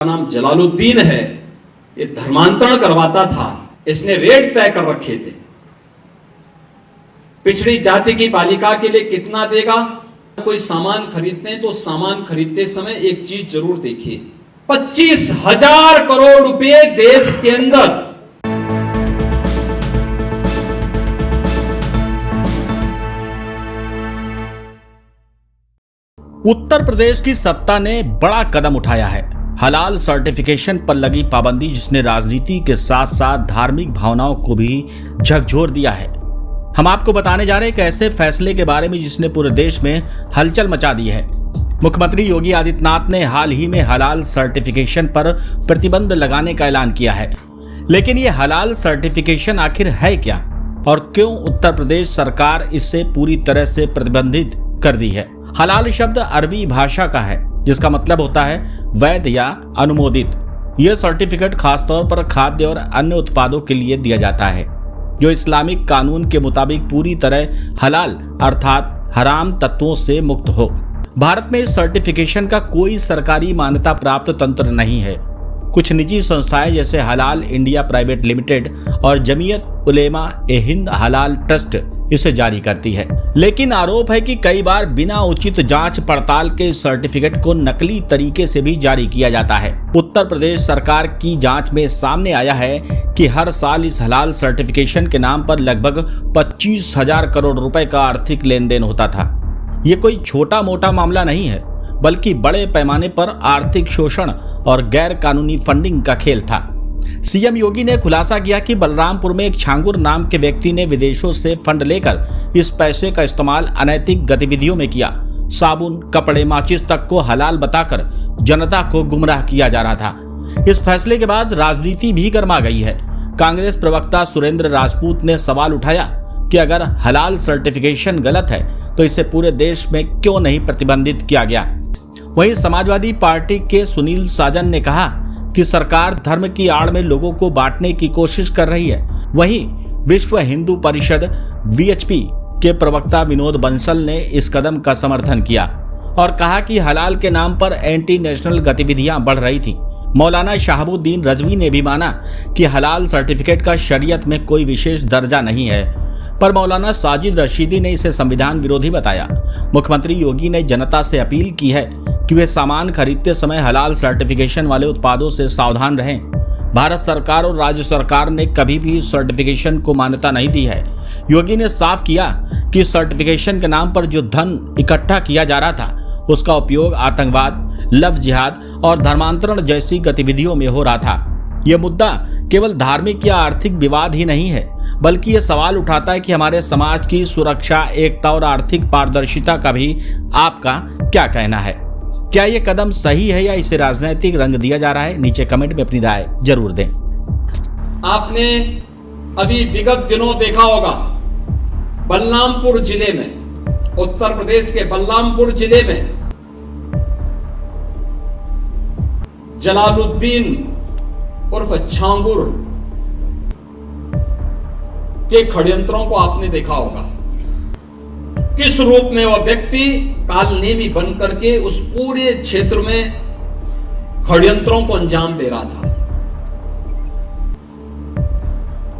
नाम जलालुद्दीन है, ये धर्मांतरण करवाता था। इसने रेट तय कर रखे थे, पिछड़ी जाति की बालिका के लिए कितना देगा। कोई सामान खरीदते हैं तो सामान खरीदते समय एक चीज जरूर देखिए, 25,000 करोड़ रुपए देश के अंदर उत्तर प्रदेश की सत्ता ने बड़ा कदम उठाया है। हलाल सर्टिफिकेशन पर लगी पाबंदी जिसने राजनीति के साथ साथ धार्मिक भावनाओं को भी झकझोर दिया है। हम आपको बताने जा रहे हैं एक ऐसे फैसले के बारे में जिसने पूरे देश में हलचल मचा दी है। मुख्यमंत्री योगी आदित्यनाथ ने हाल ही में हलाल सर्टिफिकेशन पर प्रतिबंध लगाने का ऐलान किया है। लेकिन ये हलाल सर्टिफिकेशन आखिर है क्या और क्यों उत्तर प्रदेश सरकार इससे पूरी तरह से प्रतिबंधित कर दी है। हलाल शब्द अरबी भाषा का है जिसका मतलब होता है वैध या अनुमोदित। यह सर्टिफिकेट खासतौर पर खाद्य और अन्य उत्पादों के लिए दिया जाता है जो इस्लामिक कानून के मुताबिक पूरी तरह हलाल अर्थात हराम तत्वों से मुक्त हो। भारत में इस सर्टिफिकेशन का कोई सरकारी मान्यता प्राप्त तंत्र नहीं है। कुछ निजी संस्थाएं जैसे हलाल इंडिया प्राइवेट लिमिटेड और जमीयत उलेमा ए हिंद हलाल ट्रस्ट इसे जारी करती है। लेकिन आरोप है कि कई बार बिना उचित जांच पड़ताल के इस सर्टिफिकेट को नकली तरीके से भी जारी किया जाता है। उत्तर प्रदेश सरकार की जांच में सामने आया है कि हर साल इस हलाल सर्टिफिकेशन के नाम पर लगभग 25,000 करोड़ रुपए का आर्थिक लेन देन होता था। ये कोई छोटा मोटा मामला नहीं है बल्कि बड़े पैमाने पर आर्थिक शोषण और गैर कानूनी फंडिंग का खेल था। सीएम योगी ने खुलासा किया कि बलरामपुर में एक छांगुर नाम के व्यक्ति ने विदेशों से फंड लेकर इस पैसे का इस्तेमाल अनैतिक गतिविधियों में किया। साबुन, कपड़े, माचिस तक को हलाल बताकर जनता को गुमराह किया जा रहा था। इस फैसले के बाद राजनीति भी गर्मा गई है। कांग्रेस प्रवक्ता सुरेंद्र राजपूत ने सवाल उठाया कि अगर हलाल सर्टिफिकेशन गलत है तो इसे पूरे देश में क्यों नहीं प्रतिबंधित किया गया। वहीं समाजवादी पार्टी के सुनील साजन ने कहा कि सरकार धर्म की आड़ में लोगों को बांटने की कोशिश कर रही है। वहीं विश्व हिंदू परिषद वीएचपी के प्रवक्ता विनोद बंसल ने इस कदम का समर्थन किया और कहा कि हलाल के नाम पर एंटी नेशनल गतिविधियां बढ़ रही थी। मौलाना शहाबुद्दीन रजवी ने भी माना कि हलाल सर्टिफिकेट का शरीयत में कोई विशेष दर्जा नहीं है, पर मौलाना साजिद रशीदी ने इसे संविधान विरोधी बताया। मुख्यमंत्री योगी ने जनता से अपील की है कि वे सामान खरीदते समय हलाल सर्टिफिकेशन वाले उत्पादों से सावधान रहें। भारत सरकार और राज्य सरकार ने कभी भी इस सर्टिफिकेशन को मान्यता नहीं दी है। योगी ने साफ किया कि सर्टिफिकेशन के नाम पर जो धन इकट्ठा किया जा रहा था उसका उपयोग आतंकवाद, लफ्ज जिहाद और धर्मांतरण जैसी गतिविधियों में हो रहा था। यह मुद्दा केवल धार्मिक या आर्थिक विवाद ही नहीं है बल्कि ये सवाल उठाता है कि हमारे समाज की सुरक्षा, एकता और आर्थिक पारदर्शिता का भी आपका क्या कहना है। क्या ये कदम सही है या इसे राजनीतिक रंग दिया जा रहा है? नीचे कमेंट में अपनी राय जरूर दें। आपने अभी विगत दिनों देखा होगा बलरामपुर जिले में, उत्तर प्रदेश के बलरामपुर जिले में जलालुद्दीन उर्फ छांगुर के षड्यंत्रों को आपने देखा होगा। किस रूप में वह व्यक्ति कालनेमी बन करके उस पूरे क्षेत्र में षड्यंत्रों को अंजाम दे रहा था।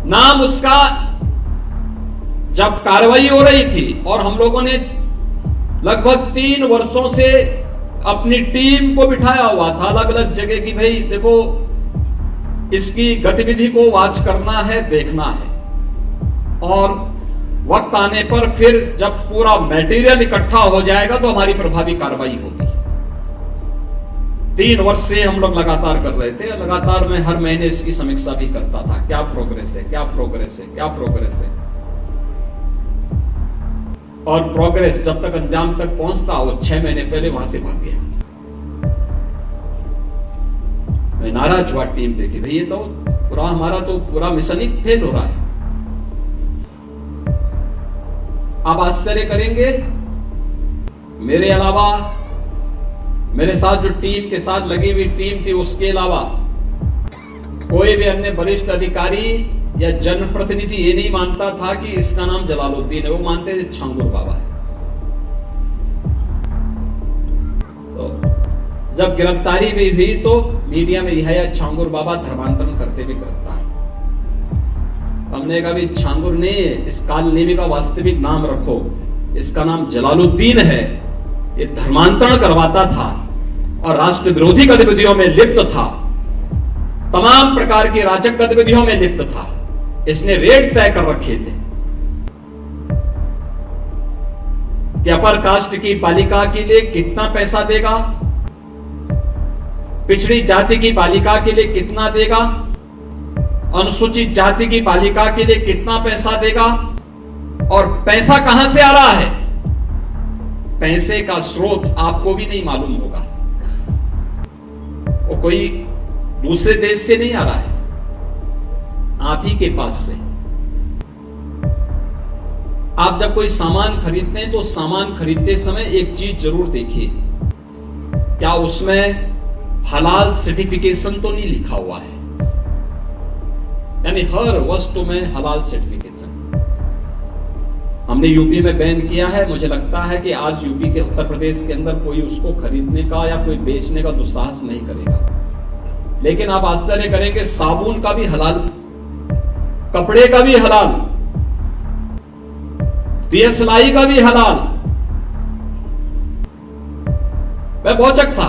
नाम उसका जब कार्रवाई हो रही थी और हम लोगों ने लगभग 3 वर्षों से अपनी टीम को बिठाया हुआ था अलग अलग जगह की, भाई देखो इसकी गतिविधि को वॉच करना है, देखना है और वक्त आने पर फिर जब पूरा मटेरियल इकट्ठा हो जाएगा तो हमारी प्रभावी कार्रवाई होगी। 3 वर्ष से हम लोग लगातार कर रहे थे। लगातार मैं हर महीने इसकी समीक्षा भी करता था, क्या प्रोग्रेस है, क्या प्रोग्रेस है, क्या प्रोग्रेस है। और प्रोग्रेस जब तक अंजाम तक पहुंचता वो 6 महीने पहले वहां से भाग गया। मैं नाराज हुआ टीम पे कि भाई ये तो पूरा मिशन ही फेल हो रहा है। आप आश्चर्य करेंगे, मेरे अलावा मेरे साथ जो टीम के साथ लगी हुई टीम थी उसके अलावा कोई भी अन्य वरिष्ठ अधिकारी या जनप्रतिनिधि ये नहीं मानता था कि इसका नाम जलालुद्दीन है, वो मानते थे छांगुर बाबा है। तो जब गिरफ्तारी भी हुई तो मीडिया में यह छांगुर बाबा धर्मांतरण करते हुए गिरफ्तार। हमने कहा भी छांगुर ने इस कालनेमी का वास्तविक नाम रखो, इसका नाम जलालुद्दीन है। ये धर्मांतरण करवाता था और राष्ट्र विरोधी गतिविधियों में लिप्त था, तमाम प्रकार की राजक गतिविधियों में लिप्त था। इसने रेट तय कर रखे थे कि अपर कास्ट की बालिका के लिए कितना पैसा देगा, पिछड़ी जाति की बालिका के लिए कितना देगा, अनुसूचित जाति की बालिका के लिए कितना पैसा देगा, और पैसा कहां से आ रहा है। पैसे का स्रोत आपको भी नहीं मालूम होगा, वो कोई दूसरे देश से नहीं आ रहा है, आप ही के पास से। आप जब कोई सामान खरीदते हैं तो सामान खरीदते समय एक चीज जरूर देखिए, क्या उसमें हलाल सर्टिफिकेशन तो नहीं लिखा हुआ है। यानी हर वस्तु में हलाल सर्टिफिकेशन। हमने यूपी में बैन किया है, मुझे लगता है कि आज यूपी के उत्तर प्रदेश के अंदर कोई उसको खरीदने का या कोई बेचने का दुस्साहस नहीं करेगा। लेकिन आप आश्चर्य करेंगे, साबुन का भी हलाल, कपड़े का भी हलाल, दिया सिलाई का भी हलाल। मैं भौचक था,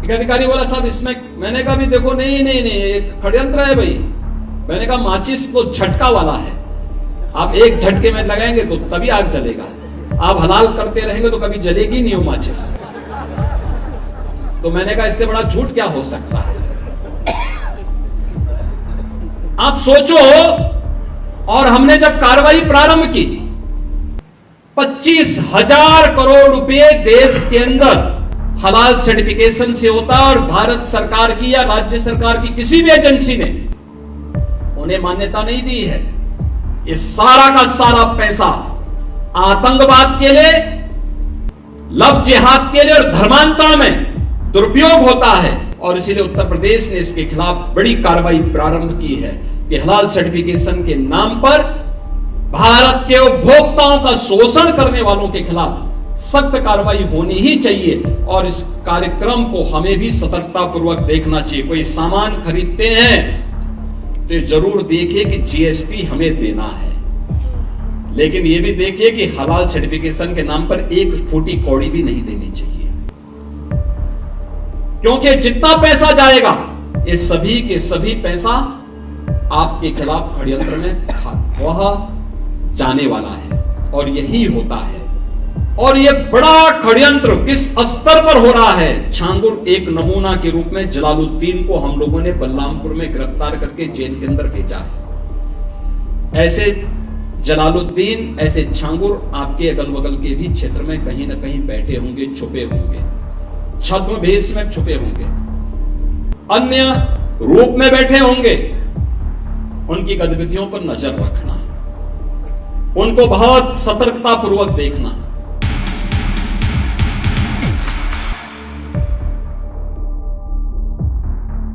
एक अधिकारी बोला साहब इसमें, मैंने कहा भी देखो नहीं नहीं नहीं एक षड्यंत्र है भाई। मैंने कहा माचिस तो झटका वाला है, आप एक झटके में लगाएंगे तो तभी आग जलेगा, आप हलाल करते रहेंगे तो कभी जलेगी नहीं वो माचिस। तो मैंने कहा इससे बड़ा झूठ क्या हो सकता है। आप सोचो, और हमने जब कार्रवाई प्रारंभ की 25,000 करोड़ रुपए देश के अंदर हलाल सर्टिफिकेशन से होता है, और भारत सरकार की या राज्य सरकार की किसी भी एजेंसी ने उन्हें मान्यता नहीं दी है। ये सारा का सारा पैसा आतंकवाद के लिए, लव जिहाद के लिए और धर्मांतरण में दुरुपयोग होता है, और इसीलिए उत्तर प्रदेश ने इसके खिलाफ बड़ी कार्रवाई प्रारंभ की है कि हलाल सर्टिफिकेशन के नाम पर भारत के उपभोक्ताओं का शोषण करने वालों के खिलाफ सख्त कार्रवाई होनी ही चाहिए। और इस कार्यक्रम को हमें भी सतर्कता पूर्वक देखना चाहिए। कोई सामान खरीदते हैं तो जरूर देखिए कि जीएसटी हमें देना है, लेकिन यह भी देखिए कि हलाल सर्टिफिकेशन के नाम पर एक फूटी कौड़ी भी नहीं देनी चाहिए, क्योंकि जितना पैसा जाएगा ये सभी के सभी पैसा आपके खिलाफ षड्यंत्र में वह जाने वाला है, और यही होता है। और यह बड़ा षड्यंत्र किस स्तर पर हो रहा है। छांगुर एक नमूना के रूप में जलालुद्दीन को हम लोगों ने बलरामपुर में गिरफ्तार करके जेल के अंदर भेजा है। ऐसे जलालुद्दीन, ऐसे छांगुर आपके अगल बगल के भी क्षेत्र में कहीं ना कहीं बैठे होंगे, छुपे होंगे, छद्म भेष में छुपे होंगे, अन्य रूप में बैठे होंगे। उनकी गतिविधियों पर नजर रखना, उनको बहुत सतर्कता पूर्वक देखना।